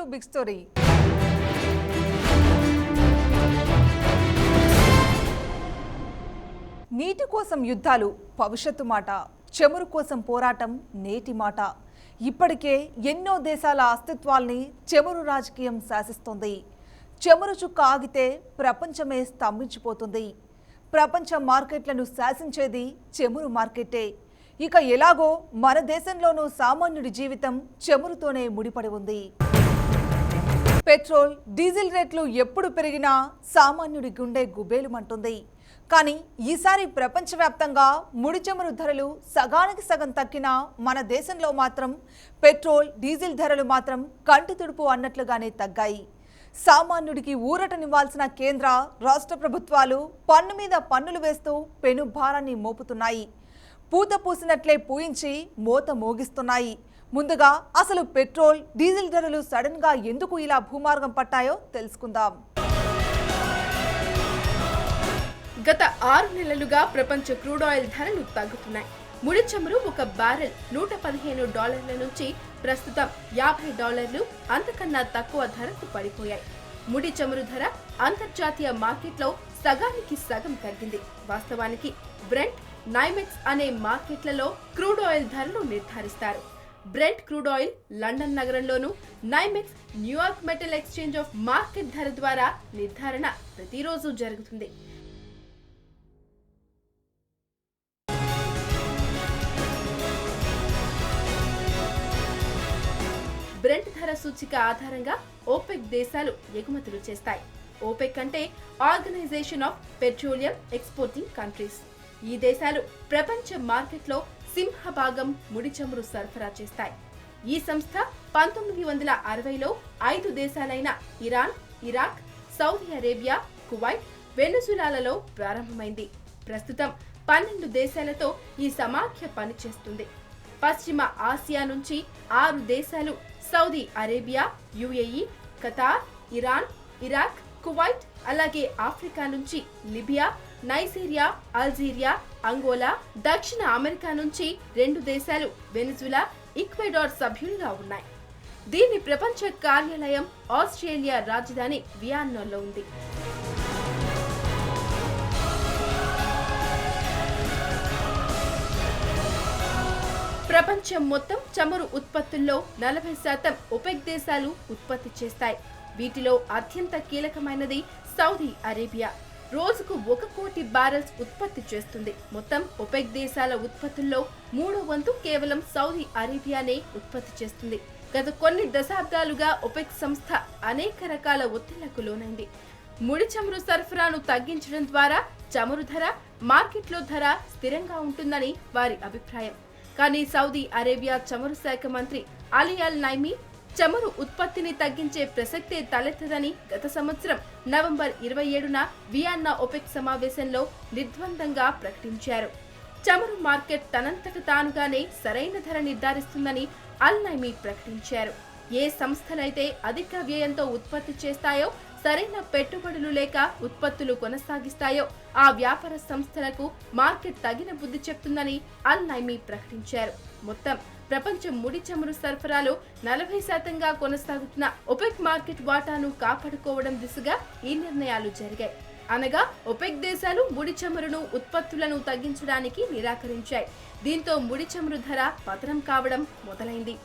To big story. నీటి కోసం యుద్ధాలు భవిష్యత్తు మాట, చమురు కోసం పోరాటం నేటి మాట. ఇప్పటికే ఎన్నో దేశాల అస్తిత్వాల్ని చమురు రాజకీయం శాసిస్తోంది. చమురు చుక్క ఆగితే ప్రపంచమే స్తంభించిపోతుంది. ప్రపంచ మార్కెట్లను శాసించేది చమురు మార్కెటే. ఇక ఎలాగో మన దేశంలోనూ సామాన్యుడి జీవితం చమురుతోనే ముడిపడి ఉంది. పెట్రోల్, డీజిల్ రేట్లు ఎప్పుడు పెరిగినా సామాన్యుడి గుండె గుబేలుమంటుంది. కానీ ఈసారి ప్రపంచవ్యాప్తంగా ముడి చమురు ధరలు సగానికి సగం తగ్గినా మన దేశంలో మాత్రం పెట్రోల్, డీజిల్ ధరలు మాత్రం కంటి తుడుపు అన్నట్లుగానే తగ్గాయి. సామాన్యుడికి ఊరటనివ్వాల్సిన కేంద్ర, రాష్ట్ర ప్రభుత్వాలు పన్ను మీద పన్నులు వేస్తూ పెను భారాన్ని మోపుతున్నాయి. పూత పూసినట్లే పూయించి మోత మోగిస్తున్నాయి. ముందుగా అసలు పెట్రోల్, డీజిల్ ధరలు సడన్ గా ఎందుకు ఇలా భూమార్గం పట్టాయో తెలుసుకుందాం. గత 6 నెలలుగా ప్రపంచ క్రూడ్ ఆయిల్ ధరలు తగ్గుతున్నాయి. ముడి చమురు ఒక బ్యారెల్ $115 నుంచి ప్రస్తుతం $50 అంతకన్నా తక్కువ ధరకు పడిపోయాయి. ముడి చమురు ధర అంతర్జాతీయ మార్కెట్లో సగానికి సగం తగ్గింది. వాస్తవానికి బ్రెంట్, నైమెక్స్ అనే మార్కెట్లలో క్రూడ్ ఆయిల్ ధరలు నిర్ధారిస్తారు. బ్రెంట్ క్రూడ్ ఆయిల్ లండన్ నగరంలోను, NYMEX New York metal exchange of market ధర ద్వారా నిర్ధారణ ప్రతిరోజు జరుగుతుంది. బ్రెంట్ ధర సూచిక ఆధారంగా ఓపెక్ దేశాలు ఎగుమతులు చేస్తాయి. ఓపెక్ అంటే organization of petroleum exporting countries. ఈ దేశాలు ప్రపంచ మార్కెట్లో సింహభాగం ముడి చమురు సరఫరా చేస్తాయి. ఈ సంస్థ 1960లో 5 దేశాలైన Iran, Iraq, Saudi Arabia, Kuwait, వెనెజులాలలో ప్రారంభమైంది. ప్రస్తుతం 12 దేశాలతో ఈ సమాఖ్య పనిచేస్తుంది. పశ్చిమ ఆసియా నుంచి 6 దేశాలు, Saudi Arabia, UAE, Qatar, Iran, Iraq, Kuwait, అలాగే ఆఫ్రికా నుంచి లిబియా, నైజీరియా, అల్జీరియా, అంగోలా, దక్షిణ అమెరికా నుంచి 2 దేశాలు, వెనెజులా, ఈక్వెడార్ సభ్యులుగా ఉన్నాయి. దీని ప్రపంచ కార్యాలయం ఆస్ట్రేలియా రాజధాని వియన్నాలో ఉంది. ప్రపంచం మొత్తం చమురు ఉత్పత్తుల్లో 40% ఒపెక్ దేశాలు ఉత్పత్తి చేస్తాయి. వీటిలో అత్యంత కీలకమైనది సౌదీ అరేబియా. రోజుకు 1 కోటి బ్యారెల్స్ ఉత్పత్తి చేస్తుంది. మొత్తం ఒపెక్ దేశాల ఉత్పత్తుల్లో 3వ వంతు కేవలం సౌదీ అరేబియానే ఉత్పత్తి చేస్తుంది. గత కొన్ని దశాబ్దాలుగా ఒపెక్ సంస్థ అనేక రకాల ఒత్తిళ్లకు లోనైంది. ముడి చమురు సరఫరాను తగ్గించడం ద్వారా చమురు ధర, మార్కెట్లో ధర స్థిరంగా ఉంటుందని వారి అభిప్రాయం. కానీ సౌదీ అరేబియా చమురు శాఖ మంత్రి అలీ అల్ నైమీ చమురు ఉత్పత్తిని తగ్గించే ప్రసక్తే తలెత్తదని గత సంవత్సరం నవంబర్ 27న వియన్నా ఒపెక్ సమావేశంలో నిర్ద్వందంగా ప్రకటించారు. చమురు మార్కెట్ తనంతట తానుగానే సరైన ధర నిర్ధారిస్తుందని అల్ నైమీ ప్రకటించారు. ఏ సంస్థలైతే అధిక వ్యయంతో ఉత్పత్తి చేస్తాయో, సరైన పెట్టుబడులు లేక ఉత్పత్తులు కొనసాగిస్తాయో ఆ వ్యాపార సంస్థలకు మార్కెట్ తగిన బుద్ధి చెప్తుందని అల్ నైమీ ప్రకటించారు. మొత్తం ప్రపంచ ముడి చమురు సరఫరాలో 40%గా కొనసాగుతున్న ఒపెక్ మార్కెట్ వాటాను కాపాడుకోవడం దిశగా ఈ నిర్ణయాలు జరిగాయి. అనగా ఒపెక్ దేశాలు ముడి చమురును ఉత్పత్తులను తగ్గించడానికి నిరాకరించాయి. దీంతో ముడి చమురు ధర పతనం కావడం మొదలైంది.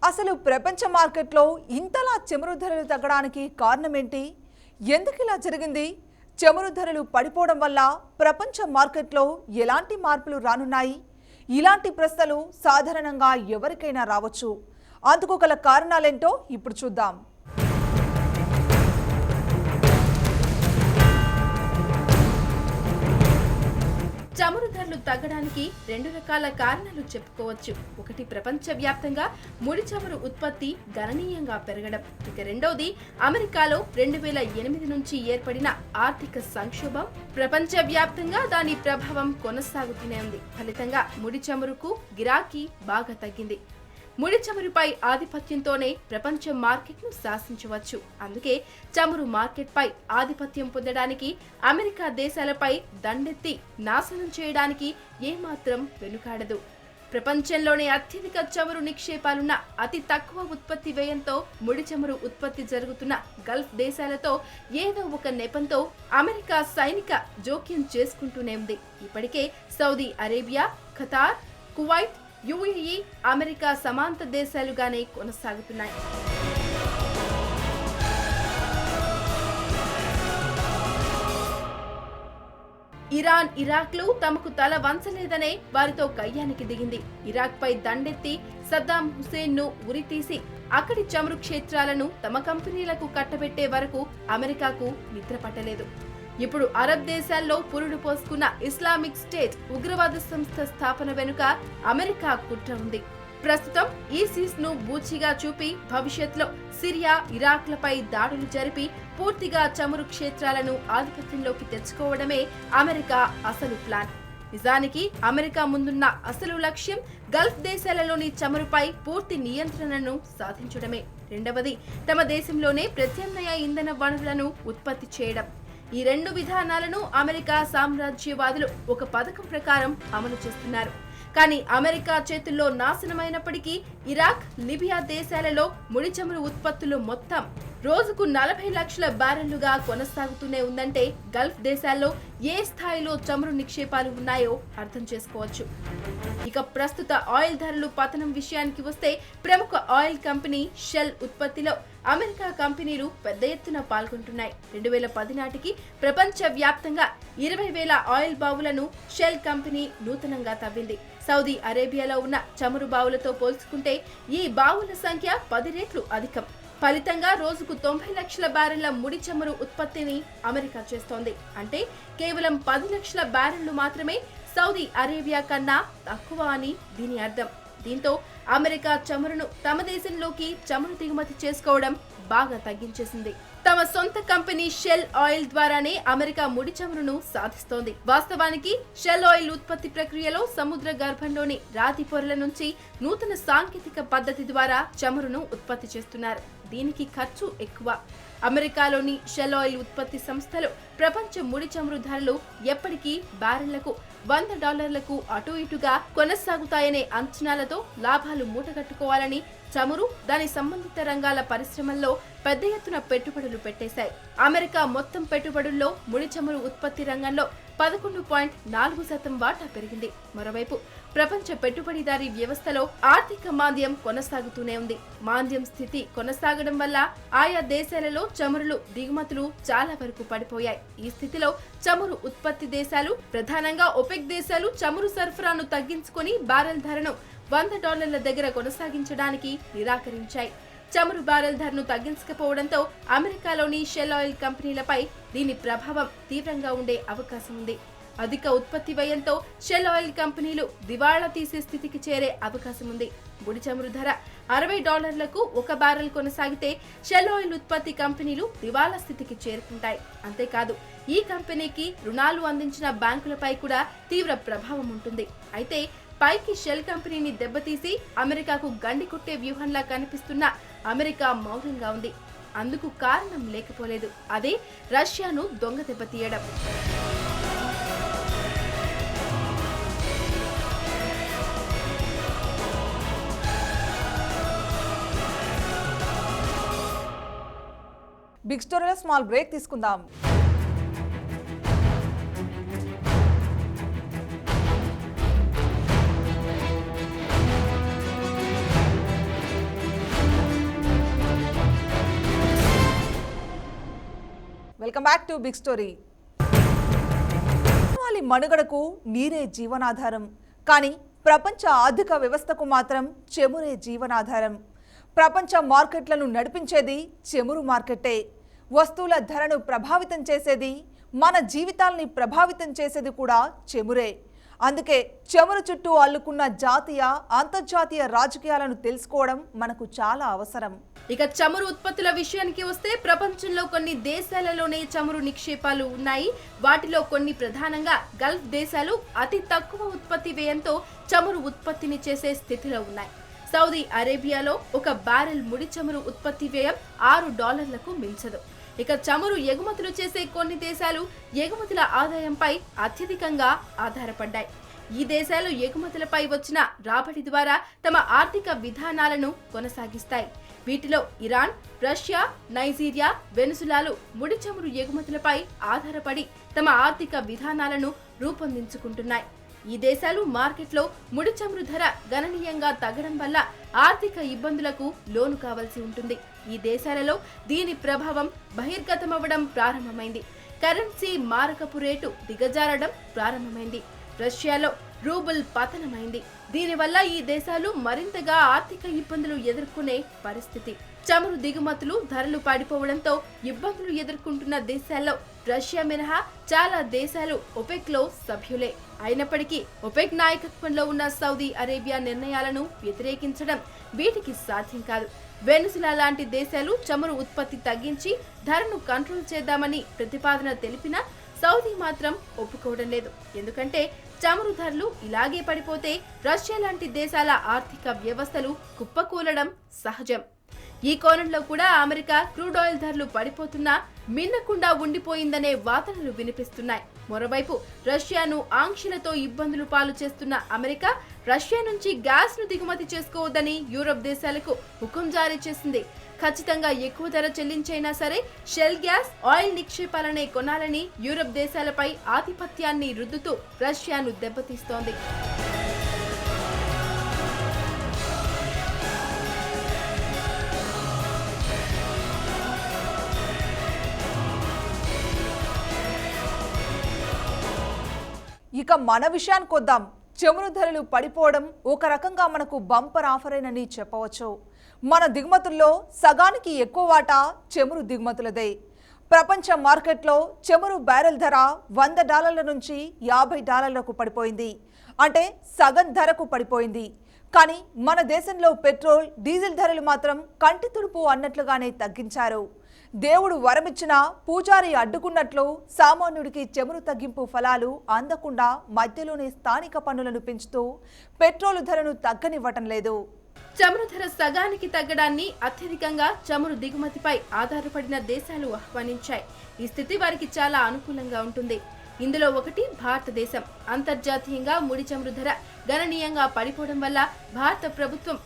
అసలు ప్రపంచ మార్కెట్లో ఇంతలా చమురు ధరలు తగ్గడానికి కారణమేంటి? ఎందుకు ఇలా జరిగింది? చమురు ధరలు పడిపోవడం వల్ల ప్రపంచ మార్కెట్లో ఎలాంటి మార్పులు రానున్నాయి? ఇలాంటి ప్రశ్నలు సాధారణంగా ఎవరికైనా రావచ్చు. అందుకు గల కారణాలేంటో ఇప్పుడు చూద్దాం. చమురు ధరలు తగ్గడానికి 2 రకాల కారణాలు చెప్పుకోవచ్చు. ఒకటి, ప్రపంచవ్యాప్తంగా ముడి చమురు ఉత్పత్తి గణనీయంగా పెరగడం. ఇక రెండోది, అమెరికాలో 2008 నుంచి ఏర్పడిన ఆర్థిక సంక్షోభం. ప్రపంచవ్యాప్తంగా దాని ప్రభావం కొనసాగుతూనే ఉంది. ఫలితంగా ముడి చమురుకు గిరాకీ బాగా తగ్గింది. ముడి చమురుపై ఆధిపత్యంతోనే ప్రపంచ మార్కెట్ను శాసించవచ్చు. అందుకే చమురు మార్కెట్పై ఆధిపత్యం పొందడానికి అమెరికా దేశాలపై దండెత్తి నాశనం చేయడానికి ఏమాత్రం వెనుకాడదు. ప్రపంచంలోనే అత్యధిక చమురు నిక్షేపాలున్న, అతి తక్కువ ఉత్పత్తి వ్యయంతో ముడి చమురు ఉత్పత్తి జరుగుతున్న గల్ఫ్ దేశాలతో ఏదో ఒక నెపంతో అమెరికా సైనిక జోక్యం చేసుకుంటూనే ఉంది. ఇప్పటికే Saudi Arabia, Qatar, Kuwait, UAE America సమాంత దేశాలుగానే కొనసాగుతున్నాయి. ఇరాన్, ఇరాక్లు తమకు తల వంచలేదనే వారితో కయ్యానికి దిగింది. ఇరాక్ పై దండెత్తి సద్దాం హుసేన్ ను ఉరితీసి అక్కడి చమురు క్షేత్రాలను తమ కంపెనీలకు కట్టబెట్టే వరకు అమెరికాకు నిద్ర పట్టలేదు. ఇప్పుడు అరబ్ దేశాల్లో పురుడు పోసుకున్న ఇస్లామిక్ స్టేట్ ఉగ్రవాద సంస్థ స్థాపన వెనుక అమెరికా కుట్ర ఉంది. ప్రస్తుతం ఈసిస్ ను బూచిగా చూపి భవిష్యత్తులో సిరియా, ఇరాక్లపై దాడులు జరిపి పూర్తిగా చమురు క్షేత్రాలను ఆధిపత్యంలోకి తెచ్చుకోవడమే అమెరికా అసలు ప్లాన్. నిజానికి అమెరికా ముందున్న అసలు లక్ష్యం గల్ఫ్ దేశాలలోని చమురుపై పూర్తి నియంత్రణను సాధించడమే. రెండవది, తమ దేశంలోనే ప్రత్యామ్నాయ ఇంధన వనరులను ఉత్పత్తి చేయడం. ఈ రెండు విధానాలను అమెరికా సామ్రాజ్యవాదులు ఒక పథకం ప్రకారం అమలు చేస్తున్నారు. కానీ అమెరికా చేతుల్లో నాశనమైనప్పటికీ ఇరాక్, లిబియా దేశాలలో ముడి చమురు ఉత్పత్తులు మొత్తం రోజుకు 40 లక్షల బ్యారెళ్లుగా కొనసాగుతూనే ఉందంటే గల్ఫ్ దేశాల్లో ఏ స్థాయిలో చమురు నిక్షేపాలు ఉన్నాయో అర్థం చేసుకోవచ్చు. ఇక ప్రస్తుత ఆయిల్ ధరలు పతనం విషయానికి వస్తే ప్రముఖ ఆయిల్ కంపెనీ షెల్ ఉత్పత్తిలో అమెరికా కంపెనీలు పెద్ద ఎత్తున పాల్గొంటున్నాయి. 2010 నాటికి ప్రపంచ వ్యాప్తంగా 20,000 ఆయిల్ బావులను షెల్ కంపెనీ నూతనంగా తవ్వింది. సౌదీ అరేబియాలో ఉన్న చమురు బావులతో పోల్చుకుంటే ఈ బావుల సంఖ్య 10 రెట్లు అధికం. ఫలితంగా రోజుకు 90 లక్షల బ్యారెళ్ల ముడి చమురు ఉత్పత్తిని అమెరికా చేస్తోంది. అంటే కేవలం 10 లక్షల బ్యారెళ్లు మాత్రమే సౌదీ అరేబియా కన్నా తక్కువ అని దీని అర్థం. దీంతో అమెరికా చమురును తమ దేశంలోకి చమురు దిగుమతి చేసుకోవడం బాగా తగ్గించేసింది. తమ సొంత కంపెనీ షెల్ ఆయిల్ ద్వారానే అమెరికా ముడి చమురును సాధిస్తోంది. వాస్తవానికి షెల్ ఆయిల్ ఉత్పత్తి ప్రక్రియలో సముద్ర గర్భంలోని రాతి పొరల నుంచి నూతన సాంకేతిక పద్ధతి ద్వారా చమురును ఉత్పత్తి చేస్తున్నారు. దీనికి ఖర్చు ఎక్కువ. అమెరికాలోని షెల్ ఆయిల్ ఉత్పత్తి సంస్థలు ప్రపంచ ముడి చమురు ధరలు ఎప్పటికీ బ్యారెళ్లకు $100 అటు ఇటుగా కొనసాగుతాయనే అంచనాలతో లాభాలు మూటగట్టుకోవాలని చమురు, దాని సంబంధిత రంగాల పరిశ్రమల్లో పెద్ద ఎత్తున పెట్టుబడులు పెట్టేశాయి. అమెరికా మొత్తం పెట్టుబడుల్లో ముడి చమురు ఉత్పత్తి రంగంలో 11.4% వాటా పెరిగింది. మరోవైపు ప్రపంచ పెట్టుబడిదారీ వ్యవస్థలో ఆర్థిక మాంద్యం కొనసాగుతూనే ఉంది. మాంద్యం స్థితి కొనసాగడం వల్ల ఆయా దేశాలలో చమురులు దిగుమతులు చాలా వరకు పడిపోయాయి. ఈ స్థితిలో చమురు ఉత్పత్తి దేశాలు, ప్రధానంగా ఒపెక్ దేశాలు చమురు సరఫరాను తగ్గించుకొని బ్యారెల్ ధరను $100 దగ్గర కొనసాగించడానికి నిరాకరించాయి. చమురు బ్యారెల్ ధరను తగ్గించకపోవడంతో అమెరికాలోని షెల్ ఆయిల్ కంపెనీలపై దీని ప్రభావం తీవ్రంగా ఉండే అవకాశం ఉంది. అధిక ఉత్పత్తి వ్యయంతో షెల్ ఆయిల్ కంపెనీలు దివాళా తీసే స్థితికి చేరే అవకాశం ఉంది. ముడి చమురు ధర $60 ఒక బ్యారెల్ కొనసాగితే షెల్ ఆయిల్ ఉత్పత్తి కంపెనీలు దివాళా స్థితికి చేరుకుంటాయి. అంతేకాదు ఈ కంపెనీకి రుణాలు అందించిన బ్యాంకులపై కూడా తీవ్ర ప్రభావం ఉంటుంది. అయితే పైకి షెల్ కంపెనీని దెబ్బతీసి అమెరికాకు గండి కొట్టే వ్యూహంలా కనిపిస్తున్న అమెరికా మౌనంగా ఉంది. అందుకు కారణం లేకపోలేదు. అదే రష్యాను దొంగ దెబ్బతీయడం. బిగ్ స్టోరీలో స్మాల్ బ్రేక్ తీసుకుందాం. Welcome back to big story. మానవాళి మనుగడకు నీరే జీవనాధారం. కానీ ప్రపంచ ఆర్థిక వ్యవస్థకు మాత్రం చమురే జీవనాధారం. ప్రపంచ మార్కెట్లను నడిపించేది చమురు మార్కెట్టే. వస్తువుల ధరను ప్రభావితం చేసేది, మన జీవితాల్ని ప్రభావితం చేసేది కూడా చమురే. అందుకే చమురు చుట్టూ అల్లుకున్న జాతీయ, అంతర్జాతీయ రాజకీయాలను తెలుసుకోవడం మనకు చాలా అవసరం. ఇక చమురు ఉత్పత్తుల విషయానికి వస్తే ప్రపంచంలో కొన్ని దేశాలలోనే చమురు నిక్షేపాలు ఉన్నాయి. వాటిలో కొన్ని ప్రధానంగా గల్ఫ్ దేశాలు అతి తక్కువ ఉత్పత్తి వ్యయంతో చమురు ఉత్పత్తిని చేసే స్థితిలో ఉన్నాయి. సౌదీ అరేబియాలో ఒక బ్యారెల్ ముడి చమురు ఉత్పత్తి వ్యయం $6లకు మించదు. ఇక చమురు ఎగుమతులు చేసే కొన్ని దేశాలు ఎగుమతుల ఆదాయంపై అత్యధికంగా ఆధారపడ్డాయి. ఈ దేశాలు ఎగుమతులపై వచ్చిన రాబడి ద్వారా తమ ఆర్థిక విధానాలను కొనసాగిస్తాయి. వీటిలో ఇరాన్, రష్యా, నైజీరియా, వెనుజులాలు ముడి చమురు ఎగుమతులపై ఆధారపడి తమ ఆర్థిక విధానాలను రూపొందించుకుంటున్నాయి. ఈ దేశాలు మార్కెట్లో ముడి చమురు ధర గణనీయంగా తగ్గడం వల్ల ఆర్థిక ఇబ్బందులకు లోను కావాల్సి ఉంటుంది. ఈ దేశాలలో దీని ప్రభావం బహిర్గతమవ్వడం ప్రారంభమైంది. కరెన్సీ మారకపు రేటు దిగజారడం ప్రారంభమైంది. రష్యాలో రూబుల్ పతనమైంది. దీనివల్ల ఈ దేశాలు మరింతగా ఆర్థిక ఇబ్బందులు ఎదుర్కొనే పరిస్థితి. చమురు దిగుమతులు ధరలు పడిపోవడంతో ఇబ్బందులు ఎదుర్కొంటున్న దేశాల్లో రష్యా మినహా చాలా దేశాలు ఒపెక్ లో సభ్యులే. అయినప్పటికీ ఒపెక్ నాయకత్వంలో ఉన్న సౌదీ అరేబియా నిర్ణయాలను వ్యతిరేకించడం వీటికి సాధ్యం కాదు. వెనుజులా లాంటి దేశాలు చమురు ఉత్పత్తి తగ్గించి ధరను కంట్రోల్ చేద్దామని ప్రతిపాదన తెలిపినా సౌదీ మాత్రం ఒప్పుకోవడం లేదు. ఎందుకంటే చమురు ధరలు ఇలాగే పడిపోతే రష్యా లాంటి దేశాల ఆర్థిక వ్యవస్థలు కుప్పకూలడం సహజం. ఈ కోణంలో కూడా అమెరికా క్రూడ్ ఆయిల్ ధరలు పడిపోతున్నా మిన్నకుండా ఉండిపోయిందనే వాదనలు వినిపిస్తున్నాయి. మరోవైపు రష్యాను ఆంక్షలతో ఇబ్బందులు పాలు చేస్తున్న అమెరికా రష్యా నుంచి గ్యాస్ ను దిగుమతి చేసుకోవద్దని యూరప్ దేశాలకు హుకుం జారీ చేసింది. ఖచ్చితంగా ఎక్కువ ధర చెల్లించైనా సరే షెల్ గ్యాస్, ఆయిల్ నిక్షేపాలనే కొనాలని యూరప్ దేశాలపై ఆధిపత్యాన్ని రుద్దుతూ రష్యాను దెబ్బతీస్తోంది. ఇక మన విషయానికి వద్దాం. చమురు ధరలు పడిపోవడం ఒక రకంగా మనకు బంపర్ ఆఫరేనని చెప్పవచ్చు. మన దిగుమతుల్లో సగానికి ఎక్కువ వాటా చమురు దిగుమతులదే. ప్రపంచ మార్కెట్లో చమురు బ్యారెల్ ధర $100 నుంచి $50లకు పడిపోయింది. అంటే సగం ధరకు పడిపోయింది. కానీ మన దేశంలో పెట్రోల్, డీజిల్ ధరలు మాత్రం కంటి తుడుపు అన్నట్లుగానే తగ్గించారు. దేవుడు వరమిచ్చిన పూజారి అడ్డుకున్నట్లు సామాన్యుడికి చమురు తగ్గింపు ఫలాలు అందకుండా మధ్యలోనే స్థానిక పన్నులను పెంచుతూ పెట్రోలు ధరను తగ్గనివ్వటం లేదు. చమురు ధర సగానికి తగ్గడాన్ని అత్యధికంగా చమురు దిగుమతిపై ఆధారపడిన దేశాలు ఆహ్వానించాయి. ఈ స్థితి వారికి చాలా అనుకూలంగా ఉంటుంది. ఇందులో ఒకటి భారతదేశం. అంతర్జాతీయంగా ముడి చమురు ధర గణనీయంగా పడిపోవడం వల్ల భారత ప్రభుత్వం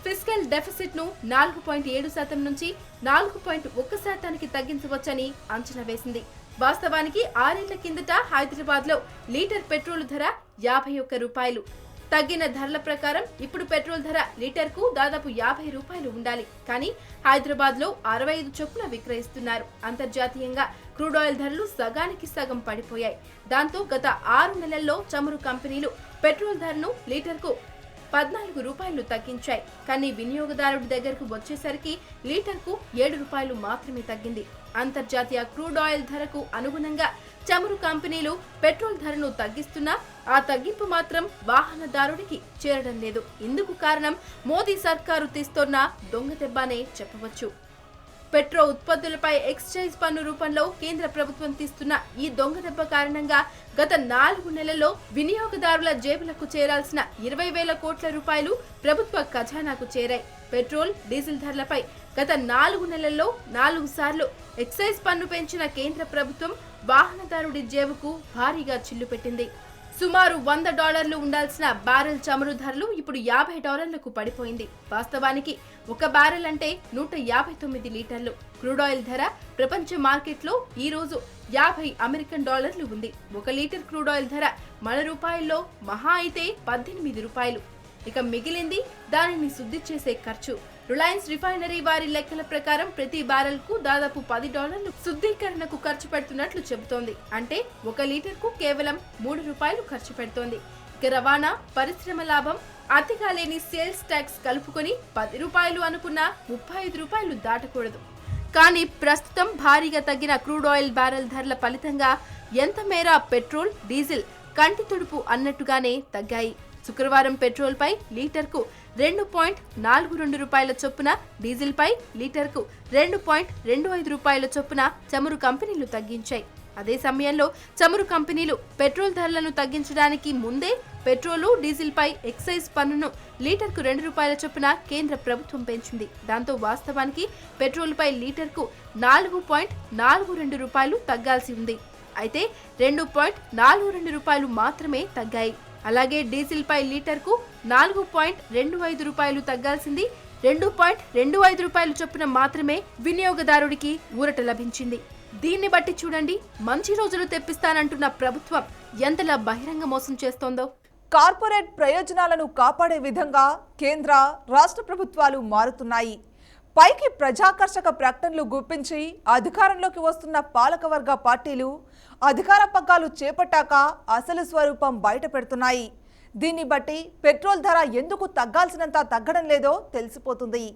ఫిస్కల్ డెఫిసిట్ ను 4.7% నుంచి 4.1%కి తగ్గించవచ్చని అంచనా వేసింది. వాస్తవానికి 6 ఏళ్ల కిందట హైదరాబాద్ లో లీటర్ పెట్రోల్ ధర ₹51. తగ్గిన ధరల ప్రకారం ఇప్పుడు పెట్రోల్ ధర లీటర్కు దాదాపు ₹50 ఉండాలి. కానీ హైదరాబాద్ లో 65 చొప్పున విక్రయిస్తున్నారు. అంతర్జాతీయంగా క్రూడ్ ఆయిల్ ధరలు సగానికి సగం పడిపోయాయి. దాంతో గత 6 నెలల్లో చమురు కంపెనీలు పెట్రోల్ ధరను లీటర్కు ₹14 తగ్గించాయి. కానీ వినియోగదారుడి దగ్గరకు వచ్చేసరికి లీటర్కు ₹7 మాత్రమే తగ్గింది. అంతర్జాతీయ క్రూడ్ ఆయిల్ ధరకు అనుగుణంగా చమురు కంపెనీలు పెట్రోల్ ధరను తగ్గిస్తున్నా ఆ తగ్గింపు మాత్రం వాహనదారుడికి చేరడం లేదు. ఇందుకు కారణం మోదీ సర్కారు తీస్తోన్న దొంగ దెబ్బనే చెప్పవచ్చు. పెట్రో ఉత్పత్తులపై ఎక్సైజ్ పన్ను రూపంలో కేంద్ర ప్రభుత్వం తీస్తున్న ఈ దొంగ దెబ్బ కారణంగా గత 4 నెలల్లో వినియోగదారుల జేబులకు చేరాల్సిన 20,000 కోట్ల రూపాయలు ప్రభుత్వ ఖజానాకు చేరాయి. పెట్రోల్, డీజిల్ ధరలపై గత 4 నెలల్లో 4 సార్లు ఎక్సైజ్ పన్ను పెంచిన కేంద్ర ప్రభుత్వం వాహనదారుడి జేబుకు భారీగా చిల్లు పెట్టింది. సుమారు $100 ఉండాల్సిన బ్యారెల్ చమురు ధరలు ఇప్పుడు $50లకు పడిపోయింది. వాస్తవానికి ఒక బ్యారెల్ అంటే 159 లీటర్లు. క్రూడ్ ఆయిల్ ధర ప్రపంచ మార్కెట్లో ఈ రోజు $50 ఉంది. 1 లీటర్ క్రూడ్ ఆయిల్ ధర మన రూపాయల్లో మహా అయితే $18. ఇక మిగిలింది దానిని శుద్ధి చేసే ఖర్చు. రిలయన్స్ రిఫైనరీ వారి లెక్కల ప్రకారం ప్రతి బ్యారెల్ కు దాదాపు $10 శుద్ధీకరణకు ఖర్చు పెడుతున్నట్లు చెబుతోంది. అంటే 1 లీటర్కు కేవలం $3 ఖర్చు పెడుతోంది. ఇక రవాణా, పరిశ్రమ లాభం, అతిగా లేని సేల్స్ ట్యాక్స్ కలుపుకొని $10 అనుకున్న $35 దాటకూడదు. కానీ ప్రస్తుతం భారీగా తగ్గిన క్రూడ్ ఆయిల్ బ్యారెల్ ధరల ఫలితంగా ఎంత మేర పెట్రోల్, డీజిల్ కంటి తుడుపు అన్నట్టుగానే తగ్గాయి. శుక్రవారం పెట్రోల్ పై లీటర్కు $2.42 చొప్పున, డీజిల్ పై లీటర్కు $2.25 చొప్పున చమురు కంపెనీలు తగ్గించాయి. అదే సమయంలో చమురు కంపెనీలు పెట్రోల్ ధరలను తగ్గించడానికి ముందే పెట్రోలు, డీజిల్పై ఎక్సైజ్ పన్నును లీటర్కు 2 రూపాయల చొప్పున కేంద్ర ప్రభుత్వం పెంచింది. దాంతో వాస్తవానికి పెట్రోల్పై లీటర్కు 4.42 రూపాయలు తగ్గాల్సి ఉంది. అయితే 2.42 రూపాయలు మాత్రమే తగ్గాయి. అలాగే డీజిల్పై లీటర్కు 4.25 రూపాయలు తగ్గాల్సింది 2.25 రూపాయలు చొప్పున మాత్రమే వినియోగదారుడికి ఊరట లభించింది. దీన్ని బట్టి చూడండి, మంచి రోజులు తెప్పిస్తానంటున్న ప్రభుత్వం ఎంతలా బహిరంగ మోసం చేస్తోందో. కార్పొరేట్ ప్రయోజనాలను కాపాడే విధంగా కేంద్ర, రాష్ట్ర ప్రభుత్వాలు మారుతున్నాయి. పైకి ప్రజాకర్షక ప్రకటనలు గుప్పించి అధికారంలోకి వస్తున్న పాలకవర్గ పార్టీలు అధికార పగ్గాలు చేపట్టాక అసలు స్వరూపం బయట పెడుతున్నాయి. దీన్ని బట్టి పెట్రోల్ ధర ఎందుకు తగ్గాల్సినంత తగ్గడం లేదో తెలిసిపోతుంది.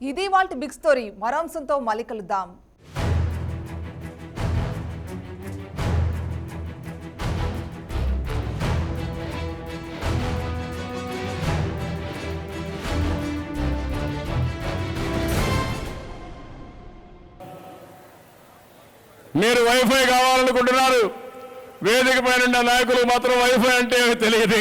ఇది వాల్టి బిగ్ స్టోరీ. మరో అంశంతో మళ్ళీ కలుద్దాం. మీరు వైఫై కావాలనుకుంటున్నారు, వేదిక పైన నాయకులు మాత్రం వైఫై అంటే తెలియదు.